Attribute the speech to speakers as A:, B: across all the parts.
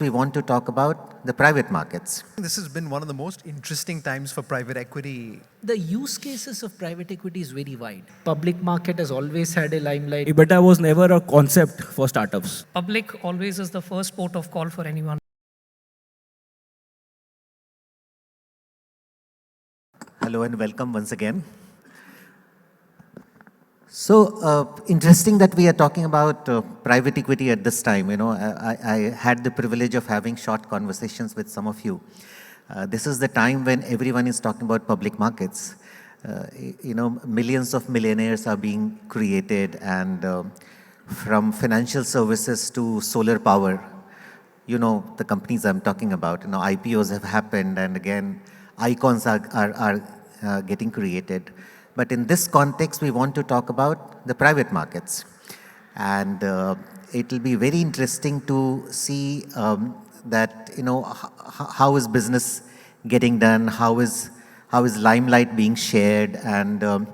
A: We want to talk about the private markets.
B: This has been one of the most interesting times for private equity.
C: The use cases of private equity is very wide. Public market has always had a limelight.
D: EBITDA was never a concept for startups.
E: Public always is the first port of call for anyone.
A: Hello and welcome once again. So interesting that we are talking about private equity at this time. You know, I had the privilege of having short conversations with some of you. This is the time when everyone is talking about public markets. You know, millions of millionaires are being created, and from financial services to solar power, you know, the companies I'm talking about, you know, IPOs have happened, and again, icons are getting created. But in this context, we want to talk about the private markets. And it will be very interesting to see that, you know, how is business getting done, how is limelight being shared, and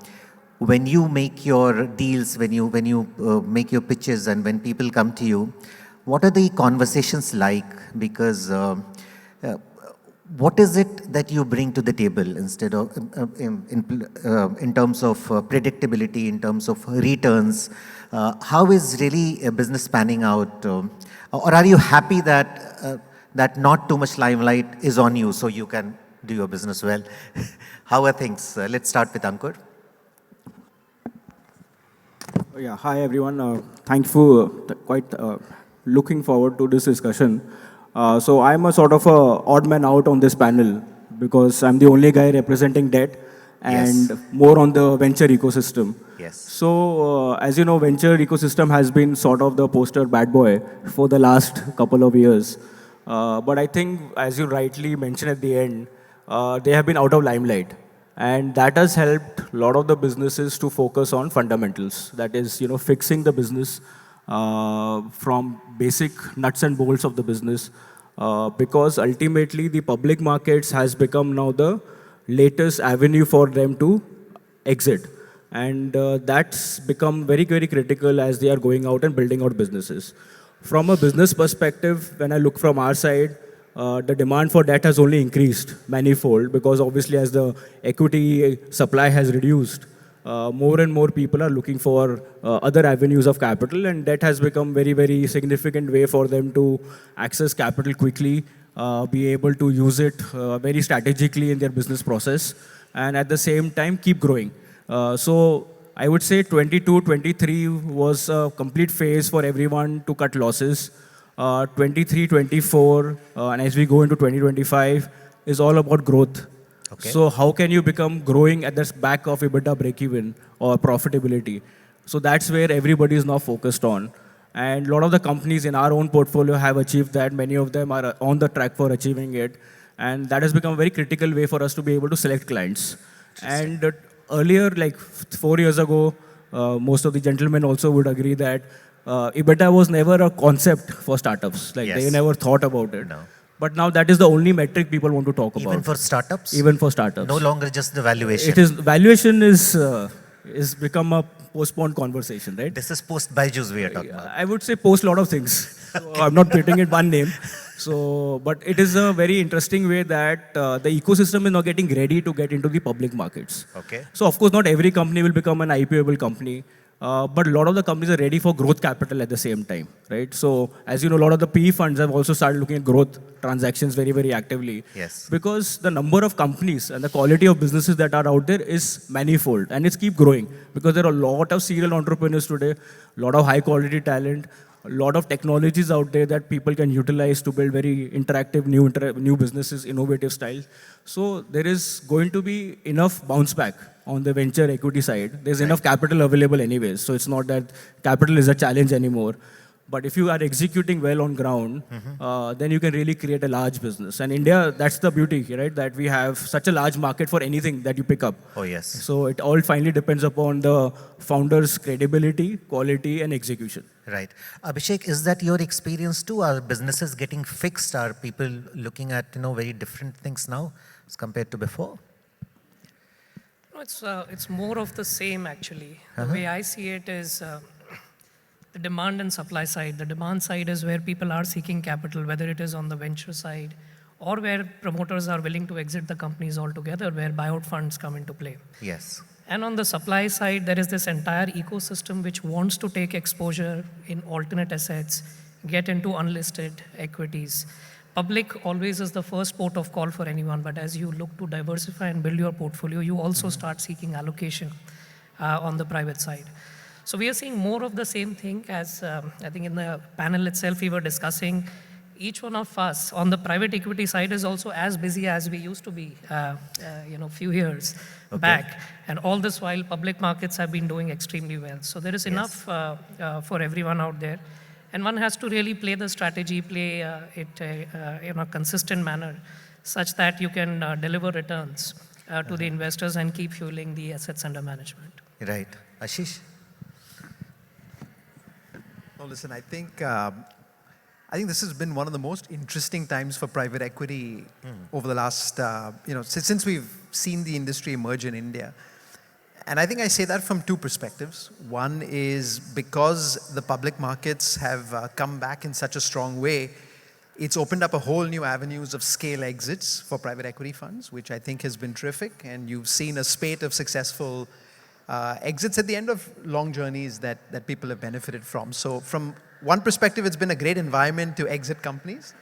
A: when you make your deals, when you make your pitches, and when people come to you, what are the conversations like? Because what is it that you bring to the table instead of in terms of predictability, in terms of returns? How is really a business panning out? Or are you happy that that not too much limelight is on you so you can do your business well? How are things? Let's start with Ankur.
D: Yeah, hi everyone. Thank you for quite looking forward to this discussion. So I'm a sort of a odd man out on this panel because I'm the only guy representing debt and more on the venture ecosystem.
A: Yes.
D: So as you know, venture ecosystem has been sort of the poster bad boy for the last couple of years. But I think, as you rightly mentioned at the end, they have been out of limelight. And that has helped a lot of the businesses to focus on fundamentals. That is, you know, fixing the business from basic nuts and bolts of the business, because ultimately the public markets has become now the latest avenue for them to exit. And that's become very, very critical as they are going out and building out businesses. From a business perspective, when I look from our side, the demand for that has only increased manifold, because obviously as the equity supply has reduced, more and more people are looking for other avenues of capital, and that has become very, very significant way for them to access capital quickly, be able to use it very strategically in their business process, and at the same time keep growing. So I would say 22, 23 was a complete phase for everyone to cut losses. 23, 24, and as we go into 2025 is all about growth.
A: Okay.
D: So how can you become growing at the back of EBITDA break-even or profitability? So that's where everybody is now focused on. And a lot of the companies in our own portfolio have achieved that. Many of them are on the track for achieving it. And that has become a very critical way for us to be able to select clients. And earlier, like 4 years ago, most of the gentlemen also would agree that EBITDA was never a concept for startups. Like they never thought about it.
A: No.
D: But now that is the only metric people want to talk about.
A: Even for startups?
D: Even for startups.
A: No longer just the valuation.
D: It is valuation is become a postponed conversation, right?
A: This is post Byju's we are talking about.
D: I would say post a lot of things. So I'm not putting it one name. So, but it is a very interesting way that the ecosystem is now getting ready to get into the public markets.
A: Okay.
D: So of course, not every company will become an IPO-able company. But a lot of the companies are ready for growth capital at the same time, right? So, as you know, a lot of the PE funds have also started looking at growth transactions very, very actively.
A: Yes.
D: Because the number of companies and the quality of businesses that are out there is manifold, and it's keep growing because there are a lot of serial entrepreneurs today, a lot of high quality talent, a lot of technologies out there that people can utilize to build very interactive new businesses, innovative styles. So there is going to be enough bounce back on the venture equity side. There's enough capital available anyways. So it's not that capital is a challenge anymore. But if you are executing well on ground, then you can really create a large business. And India, that's the beauty, right? That we have such a large market for anything that you pick up.
A: Oh, yes.
D: So it all finally depends upon the founder's credibility, quality, and execution.
A: Right. Abhishek, is that your experience too? Are businesses getting fixed? Are people looking at, you know, very different things now as compared to before?
E: No, it's more of the same actually. The way I see it is the demand and supply side. The demand side is where people are seeking capital, whether it is on the venture side or where promoters are willing to exit the companies altogether, where buyout funds come into play.
A: Yes.
E: And on the supply side, there is this entire ecosystem which wants to take exposure in alternate assets, get into unlisted equities. Public always is the first port of call for anyone, but as you look to diversify and build your portfolio, you also start seeking allocation on the private side. So we are seeing more of the same thing as I think in the panel itself we were discussing. Each one of us on the private equity side is also as busy as we used to be, few years back. And all this while public markets have been doing extremely well. So there is enough for everyone out there. And one has to really play the strategy, play it in a consistent manner such that you can deliver returns to the investors and keep fueling the assets under management.
A: Right. Ashish?
B: No, listen, I think this has been one of the most interesting times for private equity over the last, since we've seen the industry emerge in India. And I think I say that from two perspectives. One is because the public markets have come back in such a strong way, it's opened up a whole new avenues of scale exits for private equity funds, which I think has been terrific. And you've seen a spate of successful exits at the end of long journeys that people have benefited from. So from one perspective, it's been a great environment to exit companies.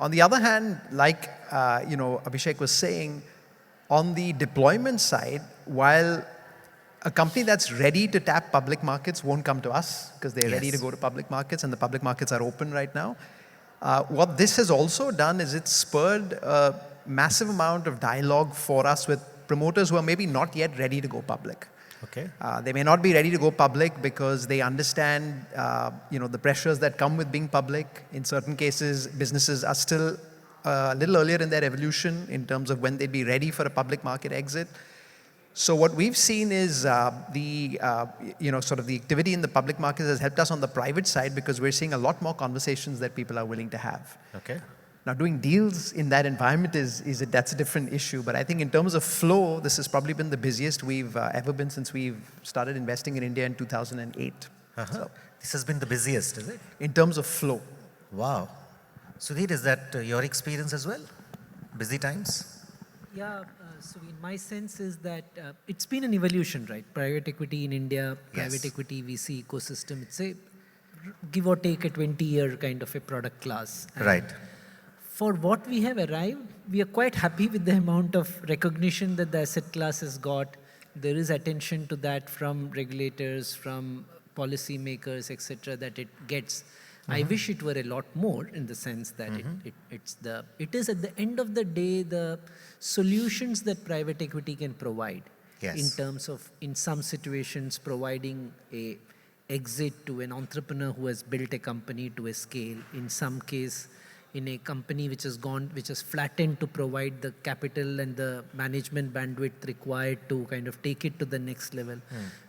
B: On the other hand, like Abhishek was saying, on the deployment side, while a company that's ready to tap public markets won't come to us because they're ready to go to public markets and the public markets are open right now. What this has also done is it's spurred a massive amount of dialogue for us with promoters who are maybe not yet ready to go public.
A: Okay.
B: They may not be ready to go public because they understand, the pressures that come with being public. In certain cases, businesses are still a little earlier in their evolution in terms of when they'd be ready for a public market exit. So what we've seen is the activity in the public markets has helped us on the private side because we're seeing a lot more conversations that people are willing to have.
A: Okay.
B: Now, doing deals in that environment that's a different issue. But I think in terms of flow, this has probably been the busiest we've ever been since we've started investing in India in 2008. So,
A: this has been the busiest, is it?
B: in terms of flow.
A: Wow. Sudhir, is that your experience as well? Busy times?
C: Yeah, so my sense is that it's been an evolution, right? Private equity in India, private equity VC ecosystem, it's a give or take a 20-year kind of a product class. And
A: Right.
C: for what we have arrived, we are quite happy with the amount of recognition that the asset class has got. There is attention to that from regulators, from policymakers, etc., that it gets. I wish it were a lot more in the sense that it is at the end of the day the solutions that private equity can provide in terms of, in some situations, providing a exit to an entrepreneur who has built a company to a scale. In some case, in a company which has flattened, to provide the capital and the management bandwidth required to kind of take it to the next level.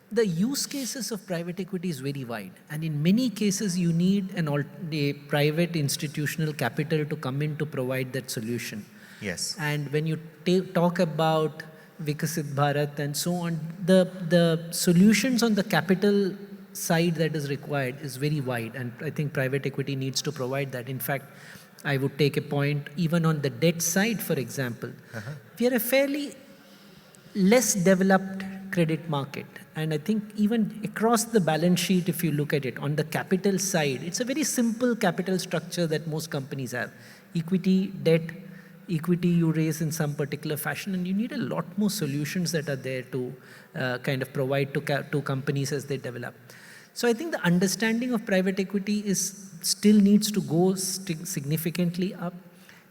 C: The use cases of private equity is very wide, and in many cases you need a private institutional capital to come in to provide that solution.
A: Yes.
C: And when you talk about Vikasit Bharat and so on, the solutions on the capital side that is required is very wide, and I think private equity needs to provide that. In fact, I would take a point even on the debt side, for example. We are a fairly less developed credit market. And I think even across the balance sheet, if you look at it, on the capital side, it's a very simple capital structure that most companies have. Equity, debt, equity you raise in some particular fashion, and you need a lot more solutions that are there to kind of provide to companies as they develop. So I think the understanding of private equity still needs to go significantly up.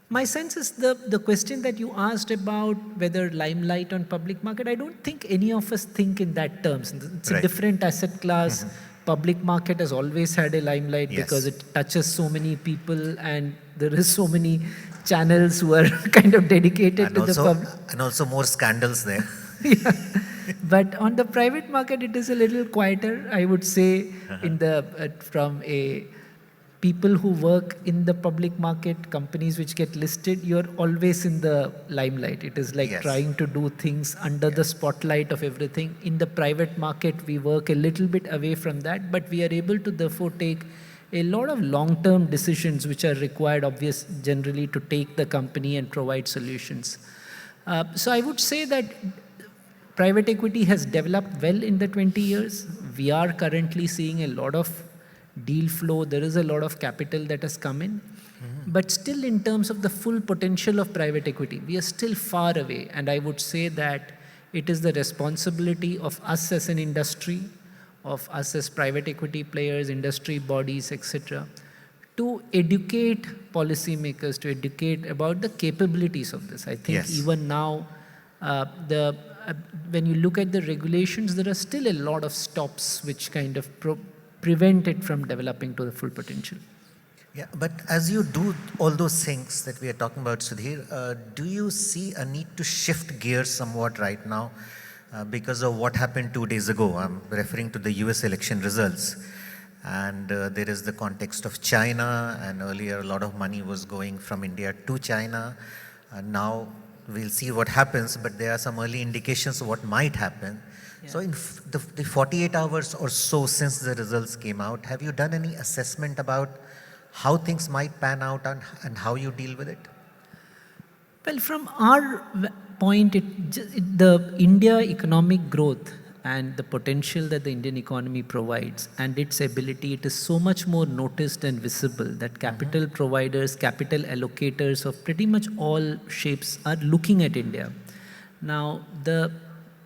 C: My sense is the question that you asked about whether limelight on public market, I don't think any of us think in that terms. It's a different asset class. Public market has always had a limelight because it touches so many people and there is so many channels who are kind of dedicated to the public.
A: And also more scandals there.
C: Yeah. But on the private market, it is a little quieter, I would say, from a people who work in the public market, companies which get listed, you're always in the limelight. It is like
A: Yes.
C: trying to do things under the spotlight of everything. In the private market, we work a little bit away from that, but we are able to therefore take a lot of long-term decisions which are required, generally, to take the company and provide solutions. So I would say that private equity has developed well in the 20 years. We are currently seeing a lot of deal flow. There is a lot of capital that has come in. But still, in terms of the full potential of private equity, we are still far away. And I would say that it is the responsibility of us as an industry, of us as private equity players, industry bodies, etc., to educate policymakers, to educate about the capabilities of this. I think
A: Yes.
C: even now, when you look at the regulations, there are still a lot of stops which kind of prevent it from developing to the full potential.
A: Yeah, but as you do all those things that we are talking about, Sudhir, do you see a need to shift gears somewhat right now because of what happened 2 days ago? I'm referring to the US election results. And there is the context of China, and earlier a lot of money was going from India to China. Now we'll see what happens, but there are some early indications of what might happen.
C: Yeah.
A: So in the 48 hours or so since the results came out, have you done any assessment about how things might pan out and how you deal with it?
C: Well, from our point, the India economic growth and the potential that the Indian economy provides and its ability, it is so much more noticed and visible that capital providers, capital allocators of pretty much all shapes are looking at India. Now, the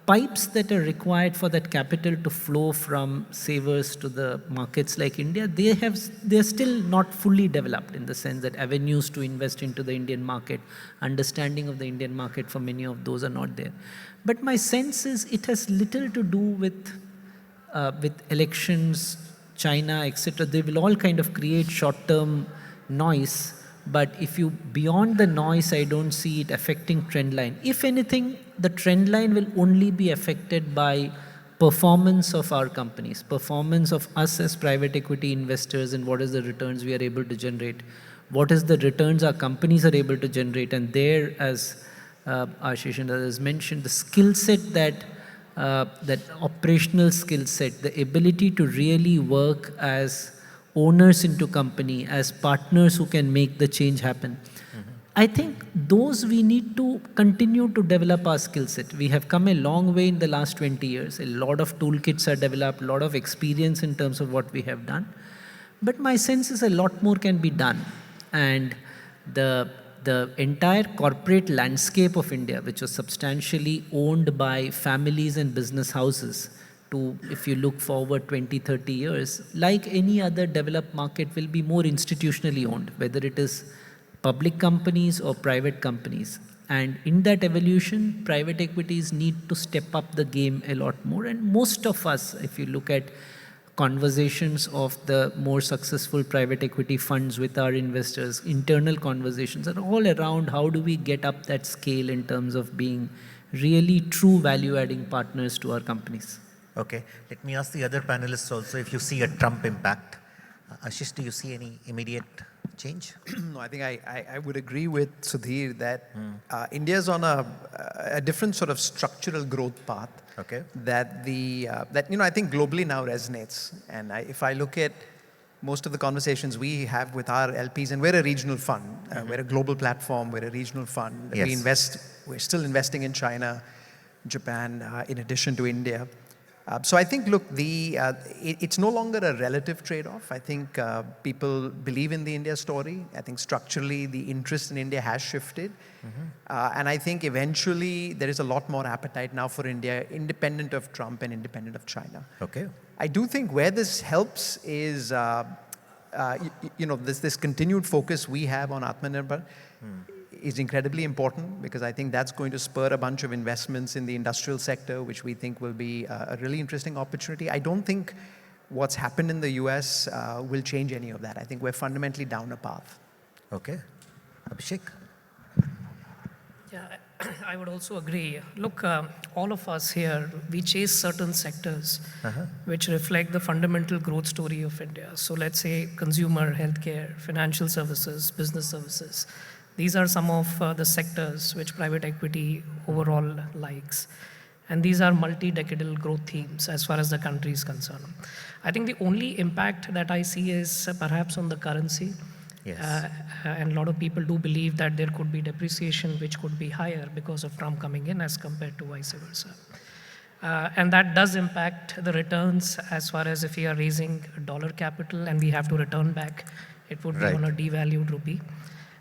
C: pipes that are required for that capital to flow from savers to the markets like India, they're still not fully developed, in the sense that avenues to invest into the Indian market, understanding of the Indian market for many of those are not there. But my sense is it has little to do with elections, China, etc. They will all kind of create short-term noise. But if you, beyond the noise, I don't see it affecting trend line. If anything, the trend line will only be affected by performance of our companies, performance of us as private equity investors, and what is the returns we are able to generate, what is the returns our companies are able to generate. And there, as Ashish and others mentioned, the skill set that operational skill set, the ability to really work as owners into company, as partners who can make the change happen. I think those we need to continue to develop our skill set. We have come a long way in the last 20 years. A lot of toolkits are developed, a lot of experience in terms of what we have done. But my sense is a lot more can be done. And the entire corporate landscape of India, which was substantially owned by families and business houses, if you look forward 20, 30 years, like any other developed market, will be more institutionally owned, whether it is public companies or private companies. And in that evolution, private equities need to step up the game a lot more. And most of us, if you look at conversations of the more successful private equity funds with our investors, internal conversations are all around how do we get up that scale in terms of being really true value-adding partners to our companies.
A: Okay, let me ask the other panelists also if you see a Trump impact. Ashish, do you see any immediate change?
B: No, I think I would agree with Sudhir that India is on a different sort of structural growth path.
A: Okay.
B: That I think globally now resonates. And if I look at most of the conversations we have with our LPs, and we're a regional fund, we're a global platform, we're a regional fund.
A: Yes.
B: We're still investing in China, Japan, in addition to India. So I think, look, it's no longer a relative trade-off. I think people believe in the India story. I think structurally the interest in India has shifted. And I think eventually there is a lot more appetite now for India, independent of Trump and independent of China.
A: Okay.
B: I do think where this helps is, this continued focus we have on Atmanirbhar is incredibly important, because I think that's going to spur a bunch of investments in the industrial sector, which we think will be a really interesting opportunity. I don't think what's happened in the US will change any of that. I think we're fundamentally down a path.
A: Okay. Abhishek?
E: Yeah, I would also agree. Look, all of us here, we chase certain sectors which reflect the fundamental growth story of India. So let's say consumer, healthcare, financial services, business services. These are some of the sectors which private equity overall likes. And these are multi-decadal growth themes as far as the country is concerned. I think the only impact that I see is perhaps on the currency.
A: Yes.
E: And a lot of people do believe that there could be depreciation which could be higher because of Trump coming in as compared to vice versa. And that does impact the returns as far as if we are raising dollar capital and we have to return back, it would be
A: Right.
E: on a devalued rupee.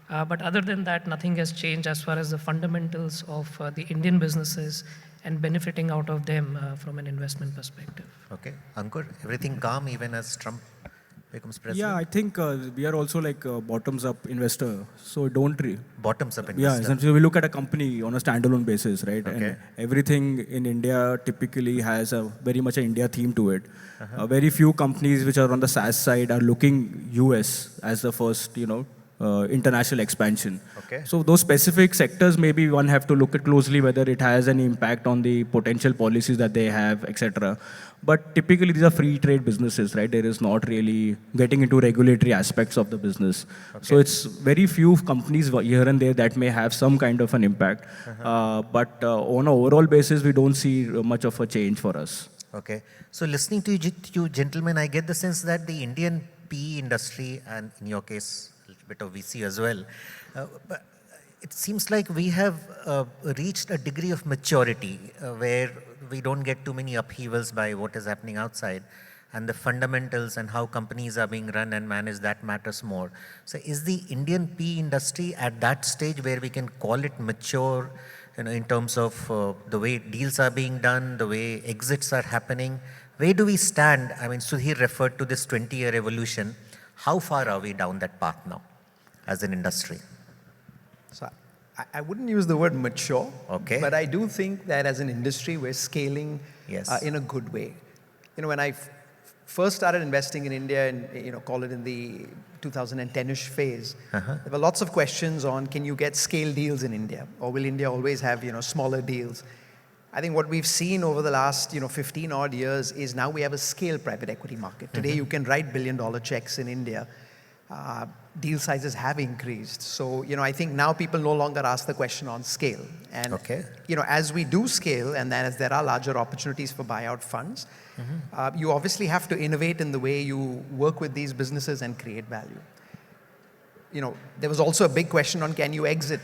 E: But other than that, nothing has changed as far as the fundamentals of the Indian businesses and benefiting out of them from an investment perspective.
A: Okay. Ankur, everything calm even as Trump becomes president?
D: Yeah, I think we are also like a bottoms-up investor, so don't.
A: Bottoms up
D: Yeah,
A: investor.
D: essentially we look at a company on a standalone basis, right?
A: Okay.
D: And everything in India typically has a very much an India theme to it. Very few companies which are on the SaaS side are looking US as the first, international expansion.
A: Okay.
D: So those specific sectors, maybe one have to look at closely whether it has any impact on the potential policies that they have, etc. But typically these are free trade businesses, right? There is not really getting into regulatory aspects of the business. So it's very few companies here and there that may have some kind of an impact. But on an overall basis, we don't see much of a change for us.
A: Okay. So listening to you gentlemen, I get the sense that the Indian PE industry, and in your case, a little bit of VC as well, but it seems like we have reached a degree of maturity where we don't get too many upheavals by what is happening outside, and the fundamentals and how companies are being run and managed, that matters more. So is the Indian PE industry at that stage where we can call it mature, in terms of the way deals are being done, the way exits are happening? Where do we stand? I mean, Sudhir referred to this 20-year evolution. How far are we down that path now as an industry?
B: So I wouldn't use the word mature,
A: Okay.
B: but I do think that as an industry, we're scaling
A: Yes.
B: in a good way. When I first started investing in India, and call it in the 2010-ish phase, there were lots of questions on, can you get scale deals in India, or will India always have smaller deals? I think what we've seen over the last 15 odd years is now we have a scale private equity market. Today you can write billion-dollar checks in India. Deal sizes have increased. So, I think now people no longer ask the question on scale. And,
A: Okay.
B: As we do scale, and then as there are larger opportunities for buyout funds, you obviously have to innovate in the way you work with these businesses and create value. There was also a big question on, can you exit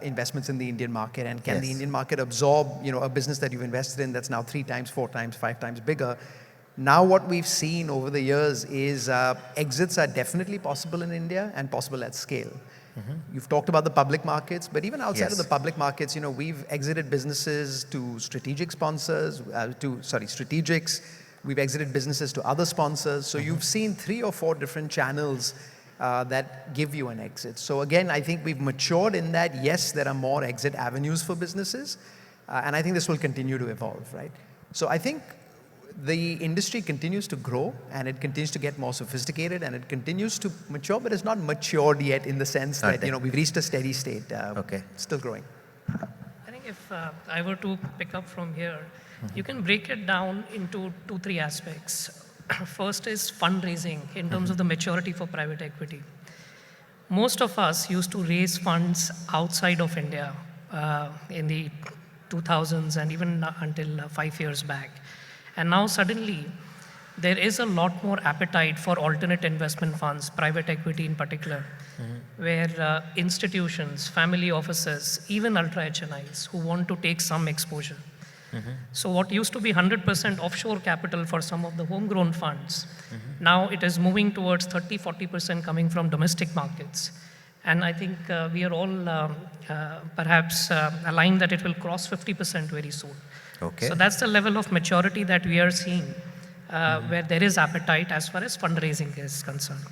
B: investments in the Indian market, and can the
A: Yes.
B: Indian market absorb, a business that you've invested in that's now 3 times, 4 times, 5 times bigger? Now what we've seen over the years is exits are definitely possible in India and possible at scale. You've talked about the public markets, but even outside
A: Yes.
B: of the public markets, we've exited businesses to strategic sponsors, strategics. We've exited businesses to other sponsors. So you've seen 3 or 4 different channels that give you an exit. So again, I think we've matured in that, yes, there are more exit avenues for businesses, and I think this will continue to evolve, right? So I think the industry continues to grow, and it continues to get more sophisticated, and it continues to mature, but it's not matured yet in the sense that, we've reached a steady state.
A: Okay.
B: Still growing.
E: I think if I were to pick up from here, you can break it down into 2-3 aspects. First is fundraising in terms of the maturity for private equity. Most of us used to raise funds outside of India in the 2000s and even until 5 years back. And now suddenly, there is a lot more appetite for alternate investment funds, private equity in particular, where institutions, family offices, even ultra HNIs who want to take some exposure. So what used to be 100% offshore capital for some of the homegrown funds, now it is moving towards 30-40% coming from domestic markets. And I think we are all perhaps aligned that it will cross 50% very soon.
A: Okay.
E: So that's the level of maturity that we are seeing, where there is appetite as far as fundraising is concerned.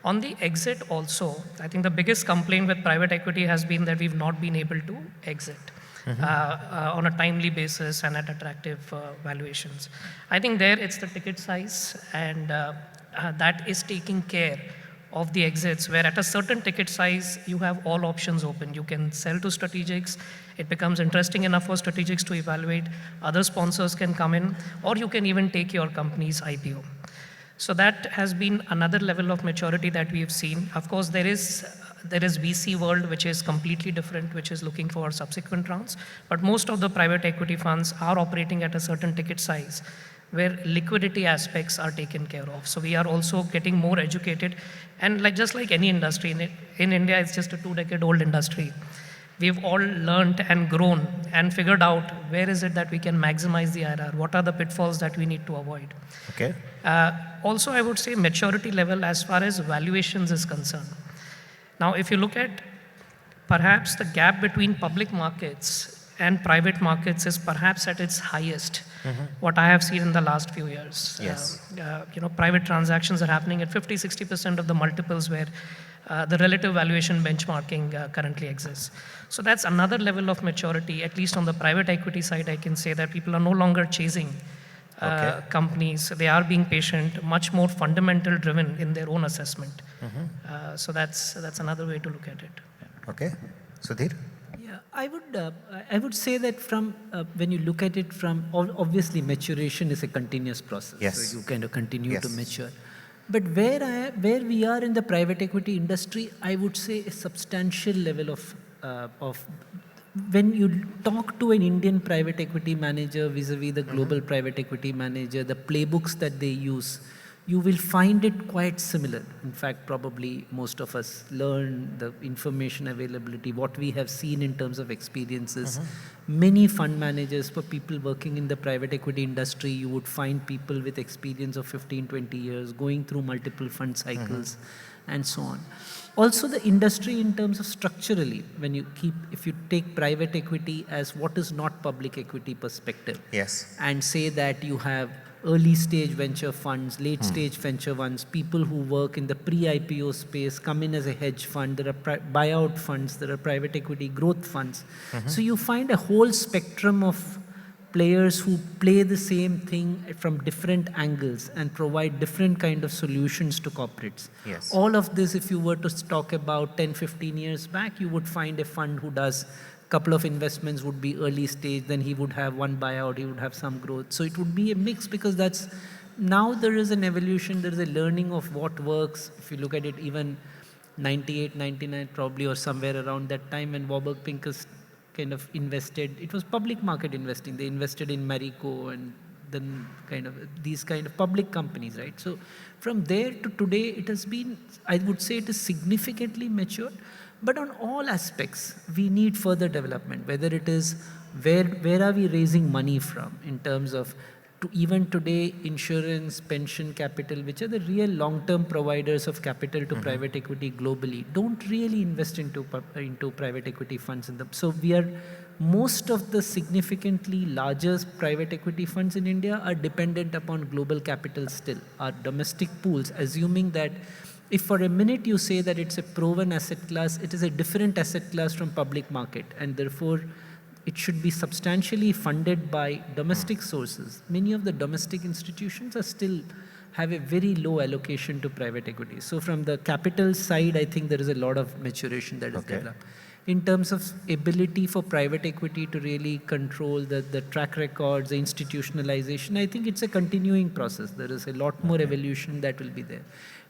E: On the exit also, I think the biggest complaint with private equity has been that we've not been able to exit on a timely basis and at attractive valuations. I think there it's the ticket size, and that is taking care of the exits, where at a certain ticket size, you have all options open. You can sell to strategics. It becomes interesting enough for strategics to evaluate. Other sponsors can come in, or you can even take your company's IPO. So that has been another level of maturity that we have seen. Of course, there is VC world, which is completely different, which is looking for subsequent rounds. But most of the private equity funds are operating at a certain ticket size where liquidity aspects are taken care of. So we are also getting more educated. And just like any industry, in India, it's just a 2-decade-old industry. We've all learned and grown and figured out where is it that we can maximize the IRR, what are the pitfalls that we need to avoid.
A: Okay.
E: Also, I would say maturity level as far as valuations is concerned. Now, if you look at perhaps the gap between public markets and private markets is perhaps at its highest, what I have seen in the last few years.
A: Yes.
E: Private transactions are happening at 50-60% of the multiples where the relative valuation benchmarking currently exists. So that's another level of maturity, at least on the private equity side. I can say that people are no longer chasing companies. They are being patient, much more fundamental driven in their own assessment. So that's another way to look at it.
A: Okay. Sudhir?
C: Yeah, I would say that from when you look at it from obviously maturation is a continuous process.
A: Yes.
C: So you kind of continue to
A: Yes.
C: mature. But where we are in the private equity industry, I would say a substantial level of when you talk to an Indian private equity manager vis-a-vis the global private equity manager, the playbooks that they use, you will find it quite similar. In fact, probably most of us learn the information availability, what we have seen in terms of experiences. Many fund managers, for people working in the private equity industry, you would find people with experience of 15, 20 years, going through multiple fund cycles and so on. Also the industry in terms of structurally, if you take private equity as what is not public equity perspective.
A: Yes.
C: And say that you have early stage venture funds, late stage venture funds, people who work in the pre-IPO space, come in as a hedge fund, there are buyout funds, there are private equity growth funds. So you find a whole spectrum of players who play the same thing from different angles and provide different kind of solutions to corporates.
A: Yes.
C: All of this, if you were to talk about 10, 15 years back, you would find a fund who does couple of investments would be early stage, then he would have one buyout, he would have some growth. So it would be a mix because now there is an evolution, there is a learning of what works. If you look at it, even 98, 99 probably, or somewhere around that time when Warburg Pincus kind of invested, it was public market investing. They invested in Marico and then these kind of public companies, right? So from there to today, it has been, I would say it is significantly matured. But on all aspects, we need further development, whether it is where are we raising money from in terms of even today, insurance, pension capital, which are the real long-term providers of capital to private equity globally, don't really invest into private equity funds in them. So most of the significantly largest private equity funds in India are dependent upon global capital still, our domestic pools, assuming that if for a minute you say that it's a proven asset class, it is a different asset class from public market, and therefore it should be substantially funded by domestic sources. Many of the domestic institutions have a very low allocation to private equity. So from the capital side, I think there is a lot of maturation that is developed. In terms of ability for private equity to really control the track records, the institutionalization, I think it's a continuing process. There is a lot more evolution that will be there.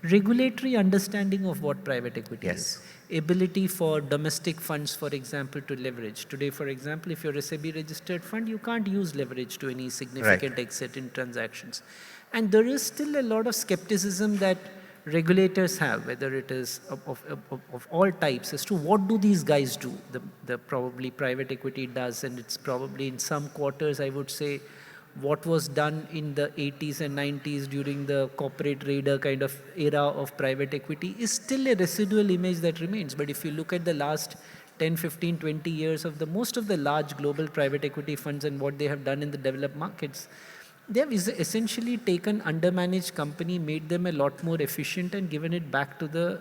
C: Regulatory understanding of what private equity is. Ability for domestic funds, for example, to leverage. Today, for example, if you're a SEBI registered fund, you can't use leverage to any significant exit in transactions. And there is still a lot of skepticism that regulators have, whether it is of all types, as to what do these guys do. The probably private equity does, and it's probably in some quarters, I would say, what was done in the 80s and 90s during the corporate raider kind of era of private equity is still a residual image that remains. But if you look at the last 10, 15, 20 years of most of the large global private equity funds and what they have done in the developed markets, they have essentially taken undermanaged company, made them a lot more efficient and given it back to the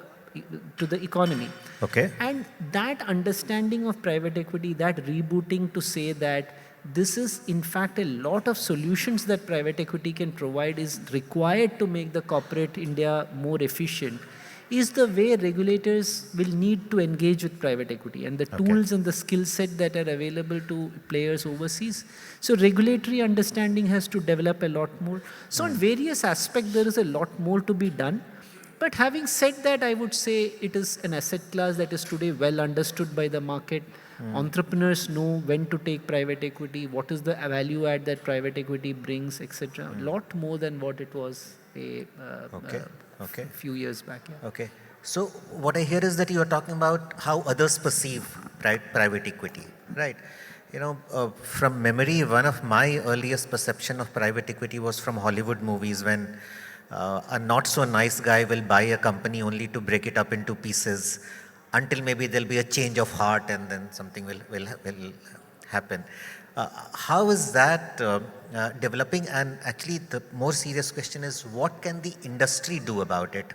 C: economy.
A: Okay.
C: And that understanding of private equity, that rebooting to say that this is in fact a lot of solutions that private equity can provide is required to make the corporate India more efficient, is the way regulators will need to engage with private equity and the tools and the skill set that are available to players overseas. So regulatory understanding has to develop a lot more. So on various aspects, there is a lot more to be done. But having said that, I would say it is an asset class that is today well understood by the market. Entrepreneurs know when to take private equity, what is the value add that private equity brings, etc. A lot more than what it was a few years back. Yeah.
A: Okay. So what I hear is that you are talking about how others perceive private equity, right? From memory, one of my earliest perception of private equity was from Hollywood movies when a not so nice guy will buy a company only to break it up into pieces until maybe there'll be a change of heart and then something will happen. How is that developing? And actually the more serious question is, what can the industry do about it?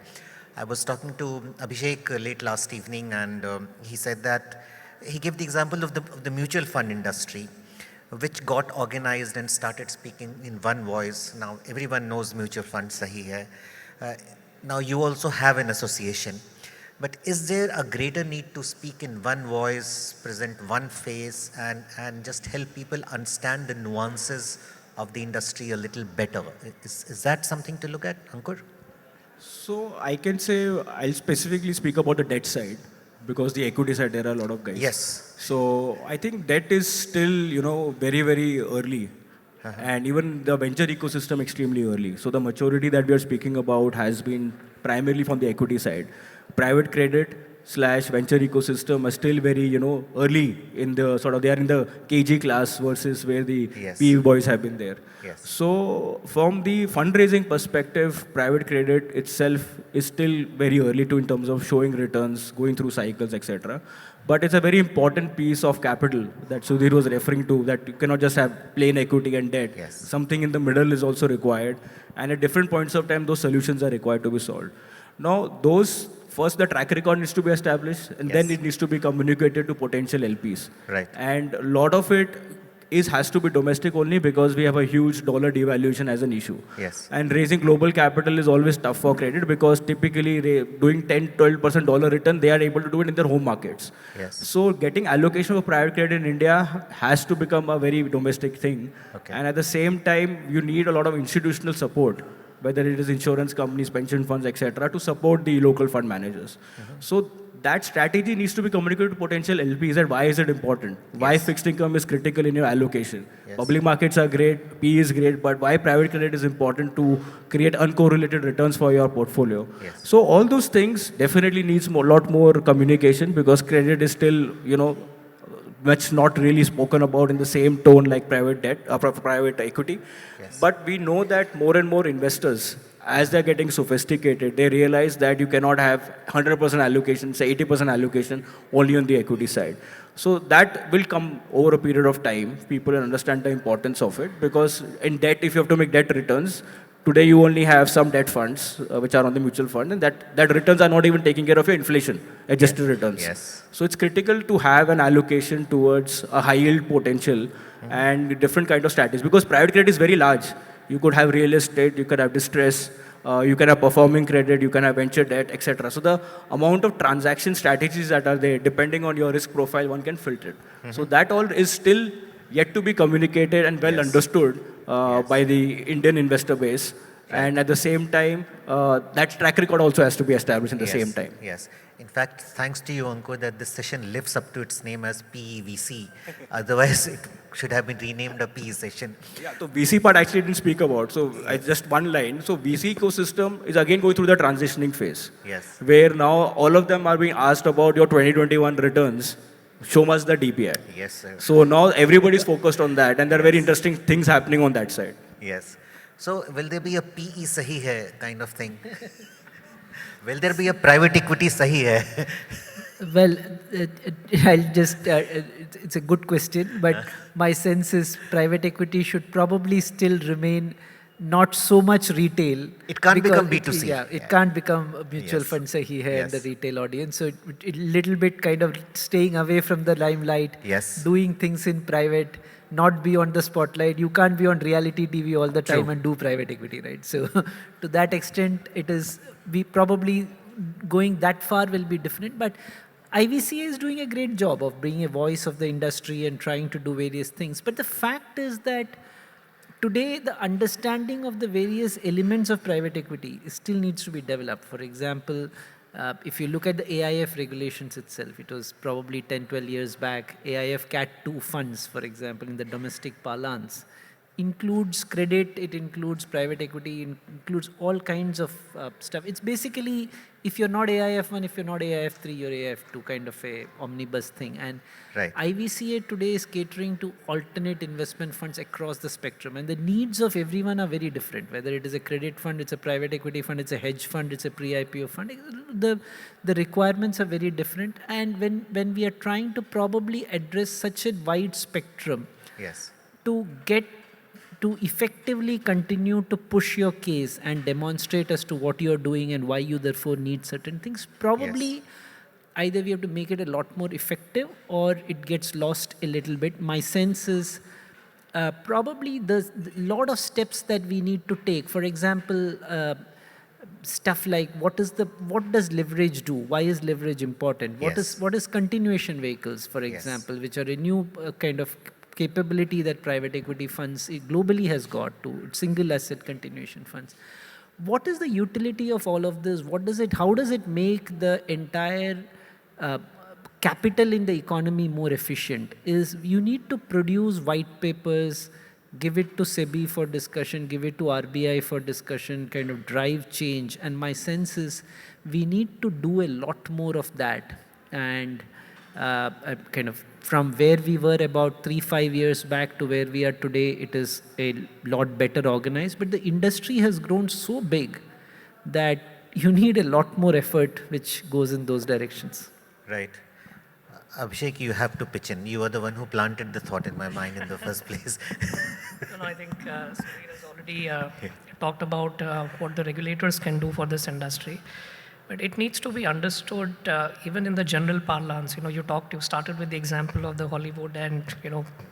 A: I was talking to Abhishek late last evening, and he said that he gave the example of the mutual fund industry, which got organized and started speaking in one voice. Now everyone knows mutual fund sahi hai. Now you also have an association. But is there a greater need to speak in one voice, present one face, and just help people understand the nuances of the industry a little better? Is that something to look at, Ankur?
D: So I can say I'll specifically speak about the debt side, because the equity side there are a lot of guys.
A: Yes.
D: So I think debt is still very, very early. And even the venture ecosystem extremely early. So the maturity that we are speaking about has been primarily from the equity side. Private credit / venture ecosystem are still very, early in the they are in the KG class versus where the PE boys have been there.
A: Yes.
D: So from the fundraising perspective, private credit itself is still very early in terms of showing returns, going through cycles, etc. But it's a very important piece of capital that Sudhir was referring to, that you cannot just have plain equity and debt.
A: Yes.
D: Something in the middle is also required. And at different points of time, those solutions are required to be solved. Now, first the track record needs to be established, and then it needs to be communicated to potential LPs.
A: Right.
D: And a lot of it has to be domestic only because we have a huge dollar devaluation as an issue.
A: Yes.
D: And raising global capital is always tough for credit because typically doing 10-12% dollar return, they are able to do it in their home markets.
A: Yes.
D: So getting allocation of private credit in India has to become a very domestic thing.
A: Okay.
D: And at the same time, you need a lot of institutional support, whether it is insurance companies, pension funds, etc., to support the local fund managers. So that strategy needs to be communicated to potential LPs, that why is it important? Why fixed income is critical in your allocation?
A: Yes.
D: Public markets are great, PE is great, but why private credit is important to create uncorrelated returns for your portfolio?
A: Yes.
D: So all those things definitely needs a lot more communication, because credit is still, much not really spoken about in the same tone like private debt, private equity.
A: Yes.
D: But we know that more and more investors, as they're getting sophisticated, they realize that you cannot have 100% allocation, say 80% allocation only on the equity side. So that will come over a period of time. People will understand the importance of it, because in debt, if you have to make debt returns, today you only have some debt funds which are on the mutual fund, and that returns are not even taking care of your inflation adjusted returns.
A: Yes.
D: So it's critical to have an allocation towards a high yield potential and different kind of strategies, because private credit is very large. You could have real estate, you could have distress, you can have performing credit, you can have venture debt, etc. So the amount of transaction strategies that are there, depending on your risk profile, one can filter it. So that all is still yet to be communicated and well understood by the Indian investor base. And at the same time, that track record also has to be established at the same time.
A: Yes. In fact, thanks to you, Ankur, that this session lives up to its name as PEVC. Otherwise, it should have been renamed a PE session.
D: Yeah, so VC part actually didn't speak about. So just one line. So VC ecosystem is again going through the transitioning phase.
A: Yes.
D: Where now all of them are being asked about your 2021 returns. Show us the DPI.
A: Yes, sir.
D: So now everybody's focused on that, and there are very interesting things happening on that side.
A: Yes. So will there be a PE sahi hai kind of thing? Will there be a private equity sahi hai?
C: Well, I'll just, it's a good question, but my sense is private equity should probably still remain not so much retail.
A: It can't
C: because
A: become B2C.
C: It can't become a mutual
A: Yes.
C: fund sahi hai in the
A: Yes.
C: retail audience. So it little bit kind of staying away from the limelight,
A: Yes.
C: doing things in private, not be on the spotlight. You can't be on reality TV all the time
A: True.
C: and do private equity, right? So to that extent, we probably going that far will be different. But IVCA is doing a great job of being a voice of the industry and trying to do various things. But the fact is that today, the understanding of the various elements of private equity still needs to be developed. For example, if you look at the AIF regulations itself, it was probably 10, 12 years back, AIF Cat 2 funds, for example, in the domestic parlance, includes credit, it includes private equity, it includes all kinds of stuff. It's basically, if you're not AIF1, if you're not AIF3, you're AIF2 kind of a omnibus thing. And
A: Right.
C: IVCA today is catering to alternate investment funds across the spectrum. And the needs of everyone are very different. Whether it is a credit fund, it's a private equity fund, it's a hedge fund, it's a pre-IPO fund. The requirements are very different. And when we are trying to probably address such a wide spectrum,
A: Yes.
C: to get to effectively continue to push your case and demonstrate as to what you're doing and why you therefore need certain things, probably either we have to make it a lot more effective or it gets lost a little bit. My sense is probably there's a lot of steps that we need to take. For example, stuff like what does leverage do? Why is leverage important?
A: Yes.
C: What is continuation vehicles, for example, which are a new kind of capability that private equity funds globally has got to single asset continuation funds. What is the utility of all of this? How does it make the entire capital in the economy more efficient? Is you need to produce white papers, give it to SEBI for discussion, give it to RBI for discussion, kind of drive change. And my sense is we need to do a lot more of that. And kind of from where we were about 3-5 years back to where we are today, it is a lot better organized. But the industry has grown so big that you need a lot more effort which goes in those directions.
A: Right. Abhishek, you have to pitch in. You are the one who planted the thought in my mind in the first place.
E: No, I think Sudhir has already talked about what the regulators can do for this industry. But it needs to be understood even in the general parlance. You started with the example of the Hollywood and,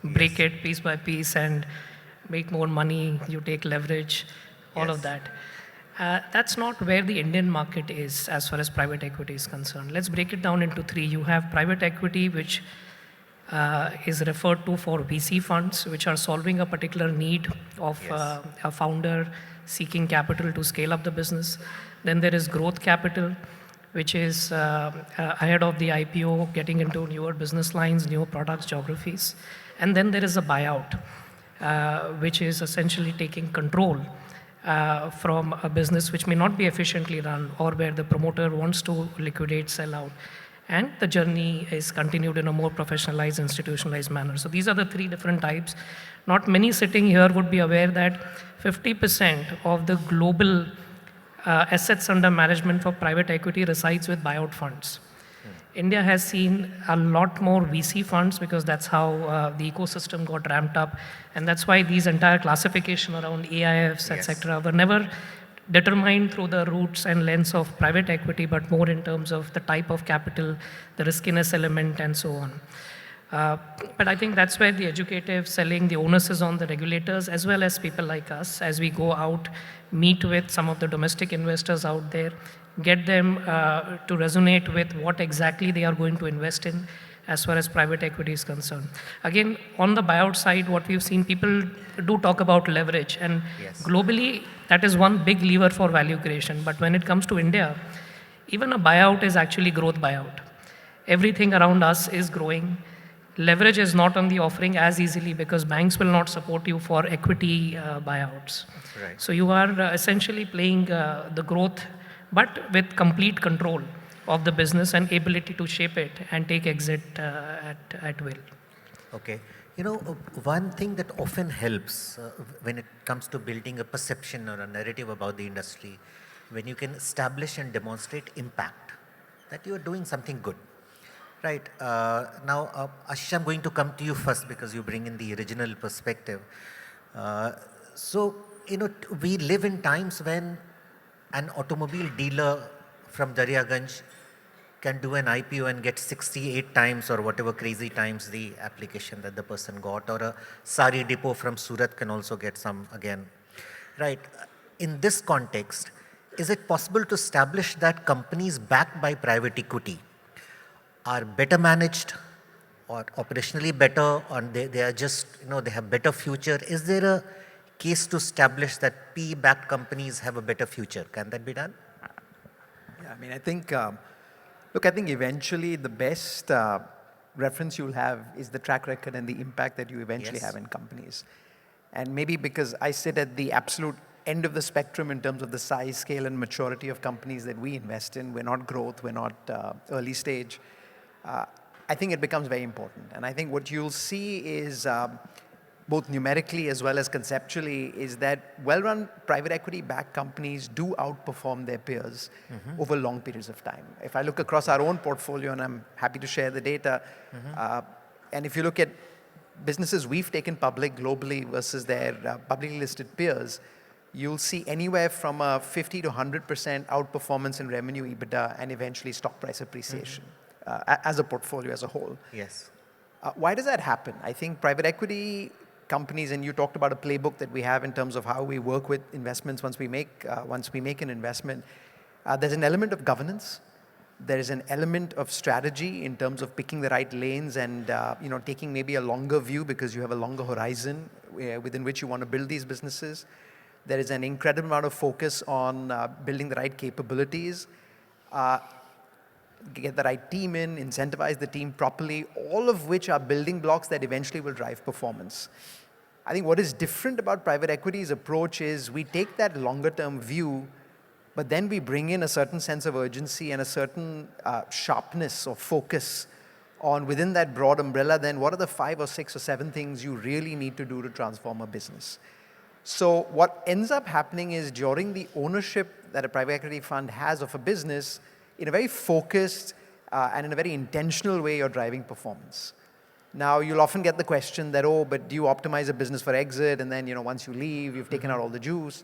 E: break it piece by piece and make more money, you take leverage, all of that. That's not where the Indian market is as far as private equity is concerned. Let's break it down into three. You have private equity, which is referred to for VC funds, which are solving a particular need of a founder seeking capital to scale up the business. Then there is growth capital, which is ahead of the IPO, getting into newer business lines, newer products, geographies. And then there is a buyout, which is essentially taking control from a business which may not be efficiently run or where the promoter wants to liquidate, sell out. And the journey is continued in a more professionalized, institutionalized manner. So these are the three different types. Not many sitting here would be aware that 50% of the global assets under management for private equity resides with buyout funds. India has seen a lot more VC funds because that's how the ecosystem got ramped up. And that's why these entire classification around AIFs, etc., were never determined through the roots and lens of private equity, but more in terms of the type of capital, the riskiness element, and so on. But I think that's where the educative selling, the onus is on the regulators as well as people like us as we go out, meet with some of the domestic investors out there, get them to resonate with what exactly they are going to invest in as far as private equity is concerned. Again, on the buyout side, what we've seen, people do talk about leverage, and globally, that is one big lever for value creation. But when it comes to India, even a buyout is actually growth buyout. Everything around us is growing. Leverage is not on the offering as easily because banks will not support you for equity buyouts.
A: Right.
E: So you are essentially playing the growth, but with complete control of the business and ability to shape it and take exit at will.
A: Okay. One thing that often helps when it comes to building a perception or a narrative about the industry, when you can establish and demonstrate impact, that you are doing something good. Right. Now, Ashish, I'm going to come to you first because you bring in the original perspective. We live in times when an automobile dealer from Daryaganj can do an IPO and get 68 times or whatever crazy times the application that the person got, or a sari depot from Surat can also get some again. Right. In this context, is it possible to establish that companies backed by private equity are better managed or operationally better, or they are just, they have better future? Is there a case to establish that PE-backed companies have a better future? Can that be done?
B: Yeah, I mean, I think, look, I think eventually the best reference you'll have is the track record and the impact that you eventually have in companies. And maybe because I sit at the absolute end of the spectrum in terms of the size, scale, and maturity of companies that we invest in. We're not growth, we're not early stage. I think it becomes very important. And I think what you'll see is, both numerically as well as conceptually, is that well-run private equity-backed companies do outperform their peers over long periods of time. If I look across our own portfolio, and I'm happy to share the data, and if you look at businesses we've taken public globally versus their publicly listed peers, you'll see anywhere from a 50 to 100% outperformance in revenue, EBITDA, and eventually stock price appreciation as a portfolio as a whole.
A: Yes.
B: Why does that happen? I think private equity companies, and you talked about a playbook that we have in terms of how we work with investments once we make an investment. There's an element of governance. There is an element of strategy in terms of picking the right lanes and taking maybe a longer view because you have a longer horizon within which you want to build these businesses. There is an incredible amount of focus on building the right capabilities, get the right team in, incentivize the team properly, all of which are building blocks that eventually will drive performance. I think what is different about private equity's approach is we take that longer term view, but then we bring in a certain sense of urgency and a certain sharpness or focus on within that broad umbrella, then what are the 5 or 6 or 7 things you really need to do to transform a business? So what ends up happening is during the ownership that a private equity fund has of a business, in a very focused and in a very intentional way, you're driving performance. Now, you'll often get the question that, oh, but do you optimize a business for exit? And then, once you leave, you've taken out all the juice.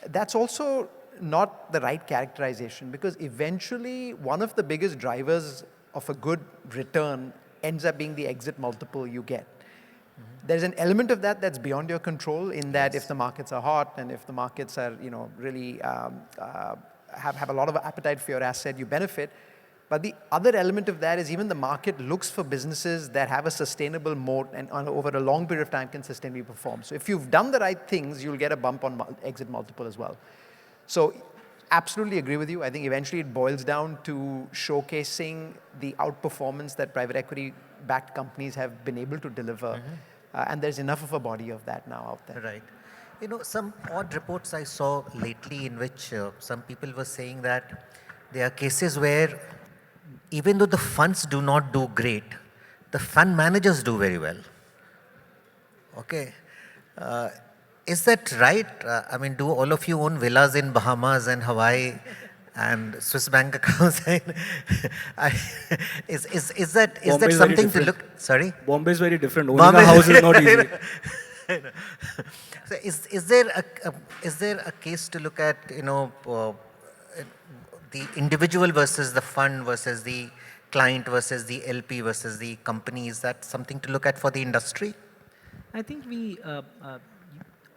B: That's also not the right characterization, because eventually one of the biggest drivers of a good return ends up being the exit multiple you get. There's an element of that that's beyond your control, in that if the markets are hot and if the markets are, really have a lot of appetite for your asset, you benefit. But the other element of that is even the market looks for businesses that have a sustainable moat and over a long period of time can sustainably perform. So if you've done the right things, you'll get a bump on exit multiple as well. So absolutely agree with you. I think eventually it boils down to showcasing the outperformance that private equity-backed companies have been able to deliver. And there's enough of a body of that now out there.
A: Right. Some odd reports I saw lately in which some people were saying that there are cases where even though the funds do not do great, the fund managers do very well. Okay. Is that right? I mean, do all of you own villas in Bahamas and Hawaii and Swiss bank accounts? Is that something to look? Sorry?
D: Bombay is very different. Owning a house is not easy.
A: So is there a case to look at, the individual versus the fund versus the client versus the LP versus the company? Is that something to look at for the industry?
C: I think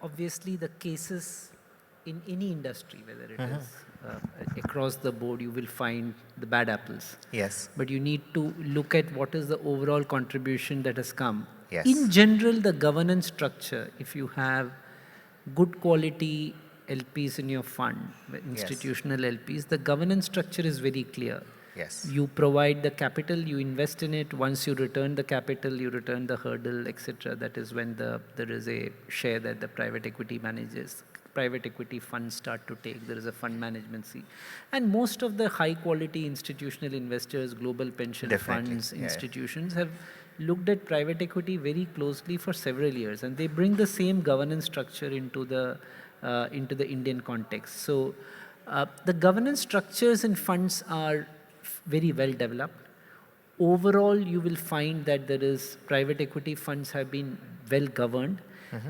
C: obviously the cases in any industry, whether it is across the board, you will find the bad apples.
A: Yes.
C: But you need to look at what is the overall contribution that has come.
A: Yes.
C: In general, the governance structure, if you have good quality LPs in your fund, institutional LPs, the governance structure is very clear.
A: Yes.
C: You provide the capital, you invest in it. Once you return the capital, you return the hurdle, etc. That is when there is a share that the private equity manages. Private equity funds start to take. There is a fund management fee. And most of the high quality institutional investors, global pension funds, institutions have looked at private equity very closely for several years, and they bring the same governance structure into the Indian context. So the governance structures in funds are very well developed. Overall, you will find that private equity funds have been well governed.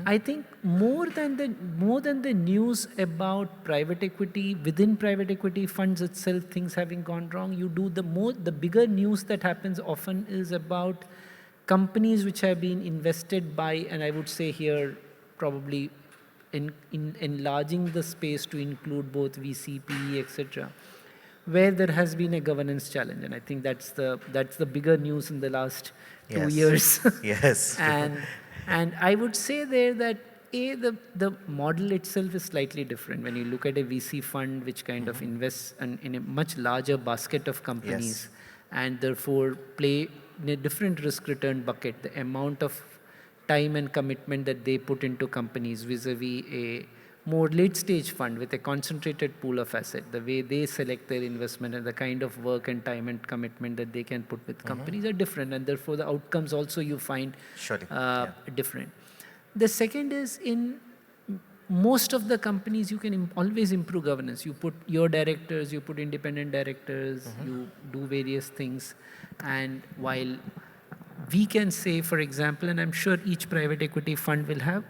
C: I think more than the news about private equity, within private equity funds itself, things having gone wrong, the bigger news that happens often is about companies which have been invested by, and I would say here probably enlarging the space to include both VC, PE, etc., where there has been a governance challenge. And I think that's the bigger news in the last 2
A: Yes.
C: years.
A: Yes.
C: and I would say there that the model itself is slightly different. When you look at a VC fund which kind of invests in a much larger basket of companies, and therefore play in a different risk return bucket, the amount of time and commitment that they put into companies vis-a-vis a more late stage fund with a concentrated pool of asset, the way they select their investment and the kind of work and time and commitment that they can put with companies are different, and therefore the outcomes also you find different. The second is, in most of the companies you can always improve governance. You put your directors, you put independent directors, you do various things, and while we can say, for example, and I'm sure each private equity fund will have,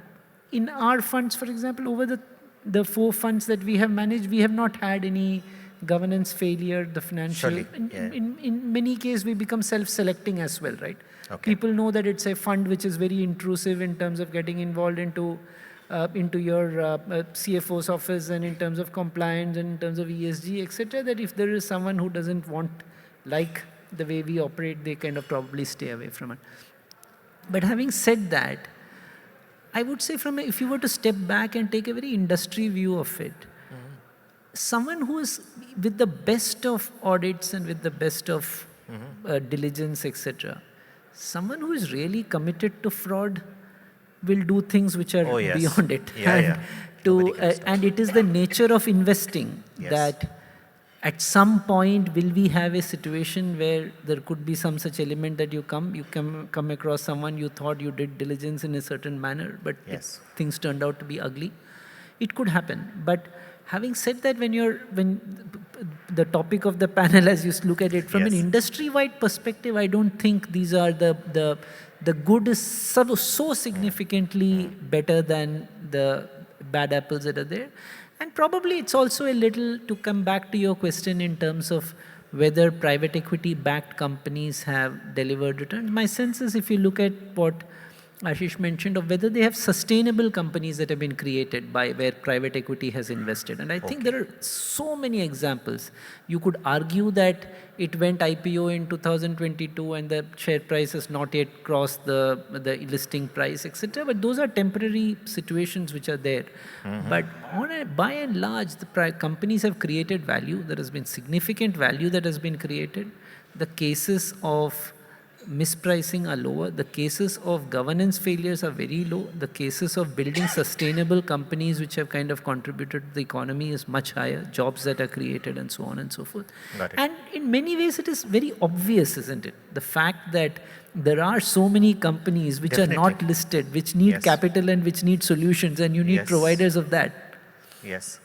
C: in our funds, for example, over the 4 funds that we have managed, we have not had any governance failure, the financial. In many cases, we become self-selecting as well, right? People know that it's a fund which is very intrusive in terms of getting involved into your CFO's office and in terms of compliance and in terms of ESG, etc., that if there is someone who doesn't like the way we operate, they kind of probably stay away from it. But having said that, I would say if you were to step back and take a very industry view of it, someone who is with the best of audits and with the best of diligence, etc., someone who is really committed to fraud will do things which are beyond it. And it is the nature of investing that at some point will we have a situation where there could be some such element that you come across someone you thought you did diligence in a certain manner, but things turned out to be ugly. It could happen. But having said that, when the topic of the panel, as you look at it from an industry-wide perspective, I don't think these are the good is so significantly better than the bad apples that are there. And probably it's also a little, to come back to your question in terms of whether private equity-backed companies have delivered returns. My sense is, if you look at what Ashish mentioned, of whether they have sustainable companies that have been created by where private equity has invested. And I think there are so many examples. You could argue that it went IPO in 2022 and the share price has not yet crossed the listing price, etc. But those are temporary situations which are there. But by and large, the companies have created value. There has been significant value that has been created. The cases of mispricing are lower. The cases of governance failures are very low. The cases of building sustainable companies which have kind of contributed to the economy is much higher. Jobs that are created and so on and so forth. And in many ways it is very obvious, isn't it? The fact that there are so many companies which are not listed, which need capital and which need solutions, and you need providers of that.
A: Yes.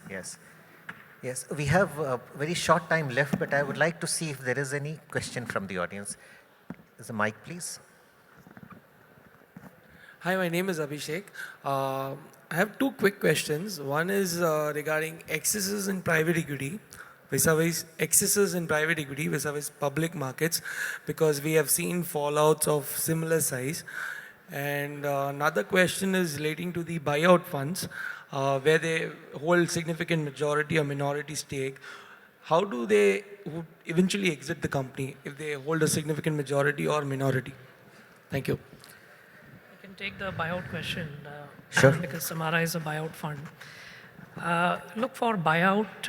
A: We have a very short time left, but I would like to see if there is any question from the audience. Is a mic, please?
F: Hi, my name is Abhishek. I have 2 quick questions. One is regarding excesses in private equity, vis-a-vis public markets, because we have seen fallouts of similar size. And another question is relating to the buyout funds, where they hold significant majority or minority stake. How do they eventually exit the company if they hold a significant majority or minority? Thank you.
E: I can take the buyout question because Samara is a buyout fund. Look, for buyout,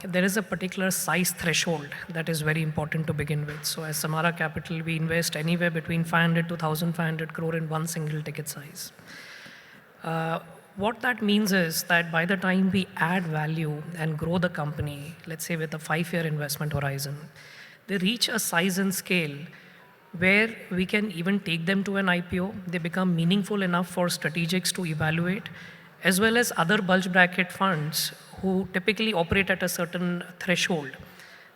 E: there is a particular size threshold that is very important to begin with. So as Samara Capital, we invest anywhere between 500 to 1,500 crore in one single ticket size. What that means is that by the time we add value and grow the company, let's say with a 5-year investment horizon, they reach a size and scale where we can even take them to an IPO. They become meaningful enough for strategics to evaluate, as well as other bulge bracket funds who typically operate at a certain threshold.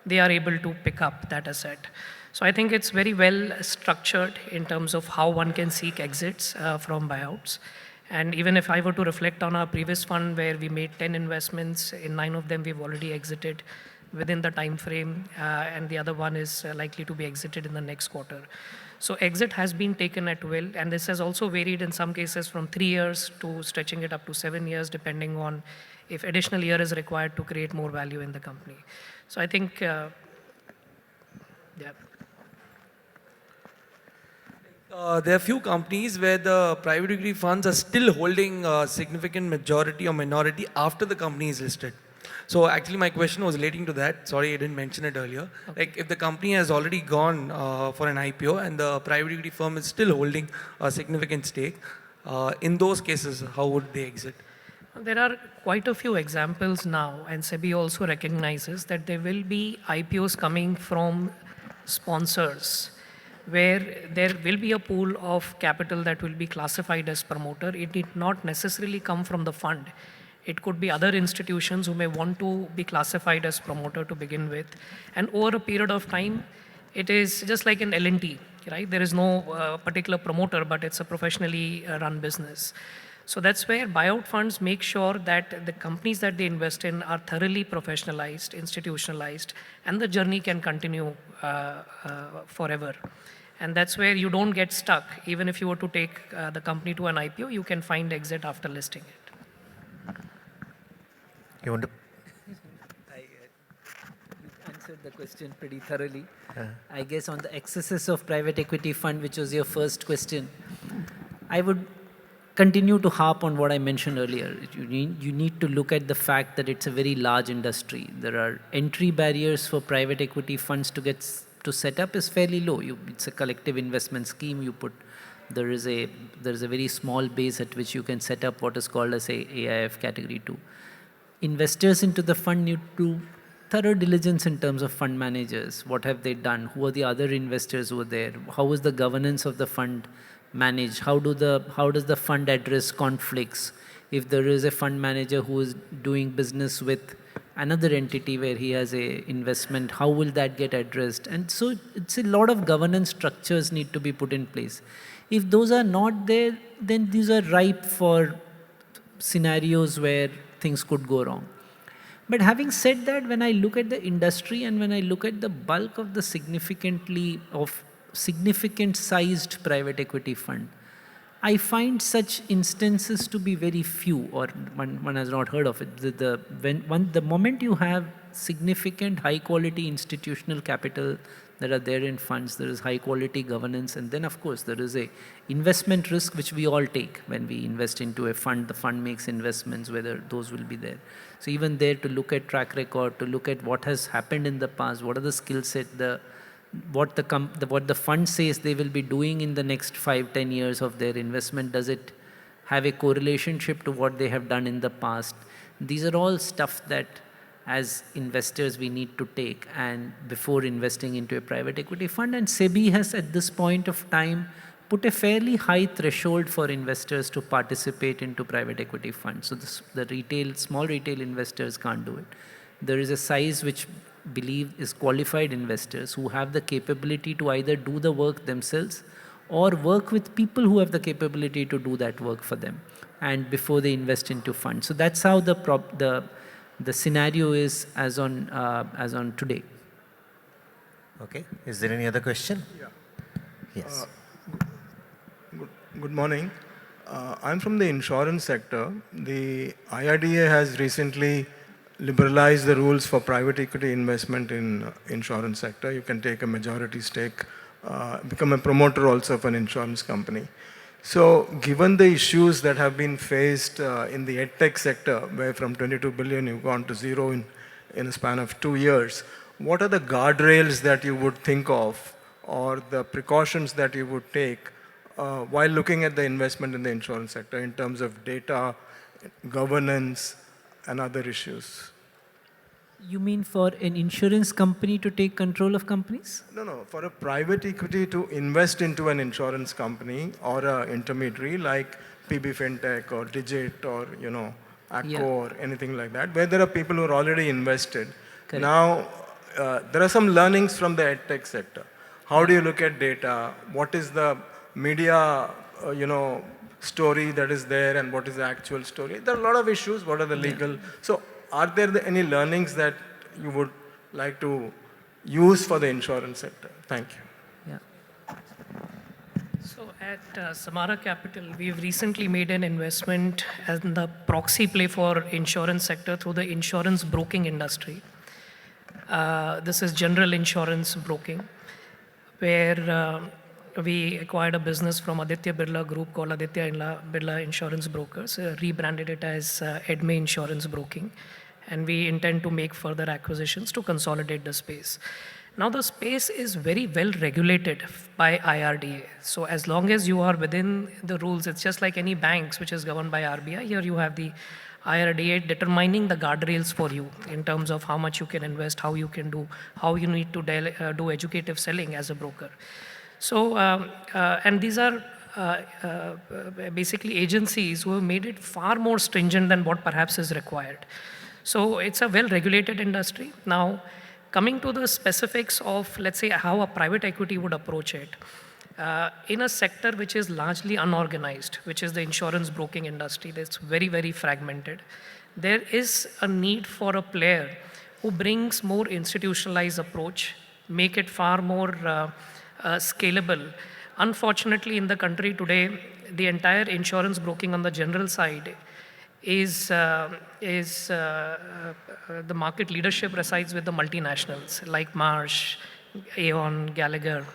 E: They are able to pick up that asset. So I think it's very well structured in terms of how one can seek exits from buyouts. And even if I were to reflect on our previous fund where we made 10 investments, in 9 of them we've already exited. within the time frame, and the other one is likely to be exited in the next quarter. So exit has been taken at will, and this has also varied in some cases from 3 years to stretching it up to 7 years, depending on if additional year is required to create more value in the company. So I think, yeah.
F: There are few companies where the private equity funds are still holding a significant majority or minority after the company is listed. So actually my question was relating to that. Sorry, I didn't mention it earlier.
E: Okay.
F: Like if the company has already gone for an IPO and the private equity firm is still holding a significant stake, in those cases, how would they exit?
E: There are quite a few examples now, and SEBI also recognizes that there will be IPOs coming from sponsors, where there will be a pool of capital that will be classified as promoter. It did not necessarily come from the fund. It could be other institutions who may want to be classified as promoter to begin with. And over a period of time, it is just like an L&T, right? There is no particular promoter, but it's a professionally run business. So that's where buyout funds make sure that the companies that they invest in are thoroughly professionalized, institutionalized, and the journey can continue forever. And that's where you don't get stuck. Even if you were to take the company to an IPO, you can find exit after listing it.
A: You want to?
C: You answered the question pretty thoroughly. I guess on the excesses of private equity fund, which was your first question, I would continue to harp on what I mentioned earlier. You need to look at the fact that it's a very large industry. There are entry barriers for private equity funds to set up is fairly low. It's a collective investment scheme. There is a very small base at which you can set up what is called as a AIF category 2. Investors into the fund need to thorough diligence in terms of fund managers. What have they done? Who are the other investors who are there? How is the governance of the fund managed? How does the fund address conflicts? If there is a fund manager who is doing business with another entity where he has a investment, how will that get addressed? And so it's a lot of governance structures need to be put in place. If those are not there, then these are ripe for scenarios where things could go wrong. But having said that, when I look at the industry and when I look at the bulk of the significant sized private equity fund, I find such instances to be very few, or one has not heard of it. The moment you have significant high quality institutional capital that are there in funds, there is high quality governance, and then of course there is a investment risk which we all take when we invest into a fund. The fund makes investments, whether those will be there. So even there, to look at track record, to look at what has happened in the past, what are the skill set, what the fund says they will be doing in the next 5-10 years of their investment, does it have a correlation to what they have done in the past? These are all stuff that as investors we need to take and before investing into a private equity fund. And SEBI has at this point of time put a fairly high threshold for investors to participate into private equity funds. So the small retail investors can't do it. There is a size which believe is qualified investors who have the capability to either do the work themselves or work with people who have the capability to do that work for them, and before they invest into funds. So that's how the scenario is as on today.
A: Okay. Is there any other question?
G: Yeah.
A: Yes.
G: Good morning. I'm from the insurance sector. The IRDA has recently liberalized the rules for private equity investment in insurance sector. You can take a majority stake, become a promoter also of an insurance company. So given the issues that have been faced in the edtech sector, where from 22 billion you've gone to zero in a span of 2 years, what are the guardrails that you would think of or the precautions that you would take while looking at the investment in the insurance sector in terms of data, governance, and other issues?
C: You mean for an insurance company to take control of companies?
G: No. For a private equity to invest into an insurance company or an intermediary like PB Fintech or Digit or Acco or anything like that, where there are people who are already invested.
C: Correct.
G: Now, there are some learnings from the edtech sector. How do you look at data? What is the media, story that is there, and what is the actual story? There are a lot of issues. What are the legal? So, are there any learnings that you would like to use for the insurance sector? Thank you.
C: Yeah.
E: So at Samara Capital, we've recently made an investment in the proxy play for insurance sector through the insurance broking industry. This is general insurance broking, where we acquired a business from Aditya Birla Group called Aditya Birla Insurance Brokers, rebranded it as Edme Insurance Broking, and we intend to make further acquisitions to consolidate the space. Now the space is very well regulated by IRDA. So as long as you are within the rules, it's just like any banks which is governed by RBI. Here you have the IRDA determining the guardrails for you in terms of how much you can invest, how you can do, how you need to do educative selling as a broker. So, and these are basically agencies who have made it far more stringent than what perhaps is required. So it's a well-regulated industry. Now, coming to the specifics of, let's say, how a private equity would approach it, in a sector which is largely unorganized, which is the insurance broking industry, that's very, very fragmented, there is a need for a player who brings more institutionalized approach, make it far more scalable. Unfortunately, in the country today, the entire insurance broking on the general side is the market leadership resides with the multinationals like Marsh, Aon, Gallagher.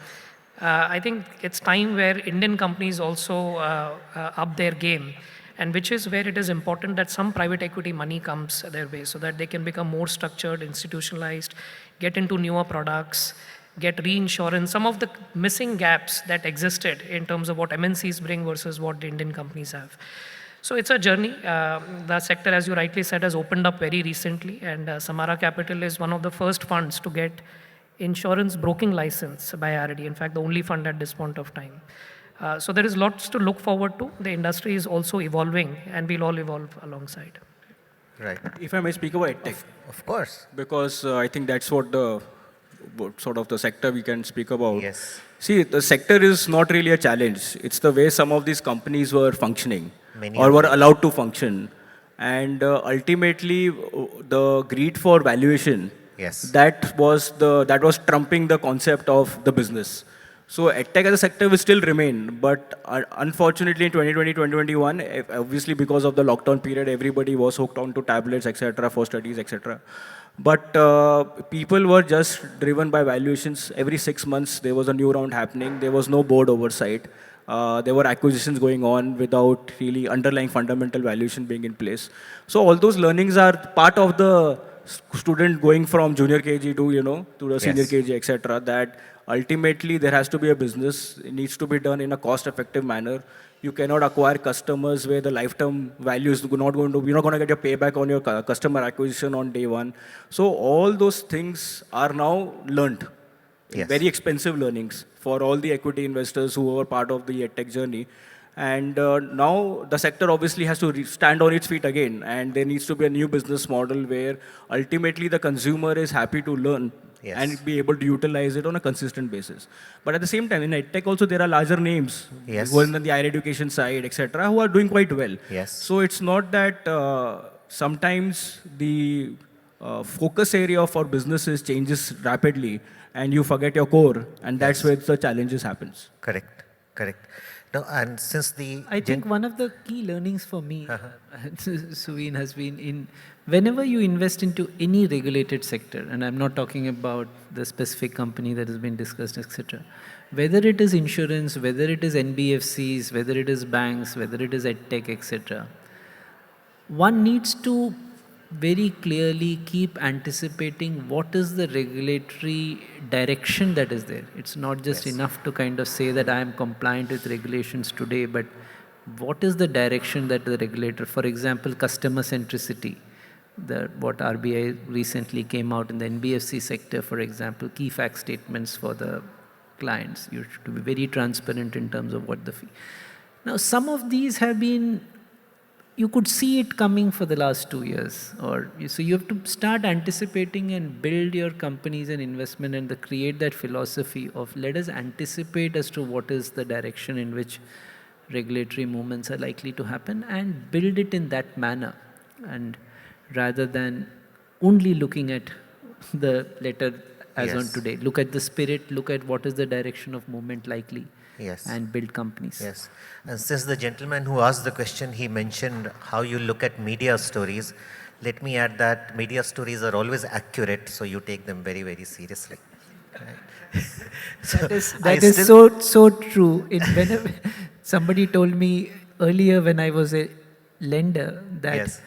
E: I think it's time where Indian companies also up their game, and which is where it is important that some private equity money comes their way so that they can become more structured, institutionalized, get into newer products, get reinsurance, some of the missing gaps that existed in terms of what MNCs bring versus what the Indian companies have. So it's a journey. The sector, as you rightly said, has opened up very recently, and Samara Capital is one of the first funds to get insurance broking license by IRDA. In fact, the only fund at this point of time. So there is lots to look forward to. The industry is also evolving, and we'll all evolve alongside.
A: Right.
D: If I may speak about EdTech,
A: Of course.
D: because I think that's what sort of the sector we can speak about.
A: Yes.
D: See, the sector is not really a challenge. It's the way some of these companies were functioning
A: Many
D: or
A: of
D: were
A: them.
D: allowed to function. And ultimately, the greed for valuation,
A: Yes.
D: that was trumping the concept of the business. So EdTech as a sector will still remain, but unfortunately in 2020, 2021, obviously because of the lockdown period, everybody was hooked onto tablets, etc., for studies, etc. But people were just driven by valuations. Every 6 months, there was a new round happening. There was no board oversight. There were acquisitions going on without really underlying fundamental valuation being in place. So all those learnings are part of the student going from junior KG to, to the senior
A: Yes.
D: KG, etc. That ultimately there has to be a business. It needs to be done in a cost-effective manner. You cannot acquire customers where the lifetime value is not going to, you're not going to get your payback on your customer acquisition on day one. So all those things are now learned.
A: Yes.
D: Very expensive learnings for all the equity investors who were part of the EdTech journey. And now the sector obviously has to stand on its feet again, and there needs to be a new business model where ultimately the consumer is happy to learn
A: Yes.
D: and be able to utilize it on a consistent basis. But at the same time, in EdTech also there are larger names
A: Yes.
D: who are on the higher education side, etc., who are doing quite well.
A: Yes.
D: So it's not that sometimes the focus area for businesses changes rapidly and you forget your core, and that's
A: Yes.
D: where the challenges happens.
A: Correct. Correct. No, and since the
C: I think one of the key learnings for me, Suveen, has been whenever you invest into any regulated sector, and I'm not talking about the specific company that has been discussed, etc., whether it is insurance, whether it is NBFCs, whether it is banks, whether it is EdTech, etc., one needs to very clearly keep anticipating what is the regulatory direction that is there. It's not just
A: Yes.
C: enough to kind of say that I am compliant with regulations today, but what is the direction that the regulator, for example, customer centricity, what RBI recently came out in the NBFC sector, for example, key fact statements for the clients. You should be very transparent in terms of what the fee. Now, some of these have been, you could see it coming for the last 2 years, so you have to start anticipating and build your companies and investment and create that philosophy of let us anticipate as to what is the direction in which regulatory movements are likely to happen and build it in that manner, and rather than only looking at the letter as on
A: Yes.
C: today. Look at the spirit, look at what is the direction of movement likely,
A: Yes.
C: and build companies.
A: Yes. And since the gentleman who asked the question, he mentioned how you look at media stories. Let me add that media stories are always accurate, so you take them very, very seriously. Right?
C: That is so true. Whenever somebody told me earlier when I was a lender that
A: Yes.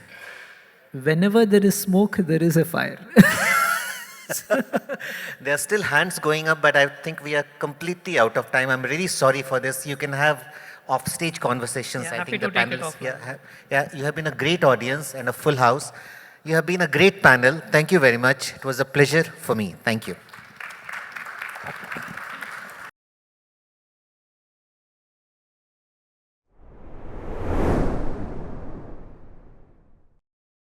C: whenever there is smoke, there is a fire.
A: There are still hands going up, but I think we are completely out of time. I'm really sorry for this. You can have off-stage conversations.
E: Yeah,
A: I
E: happy
A: think
E: to
A: the
E: take it
A: panels.
E: offline.
A: Yeah, you have been a great audience and a full house. You have been a great panel. Thank you very much. It was a pleasure for me. Thank you.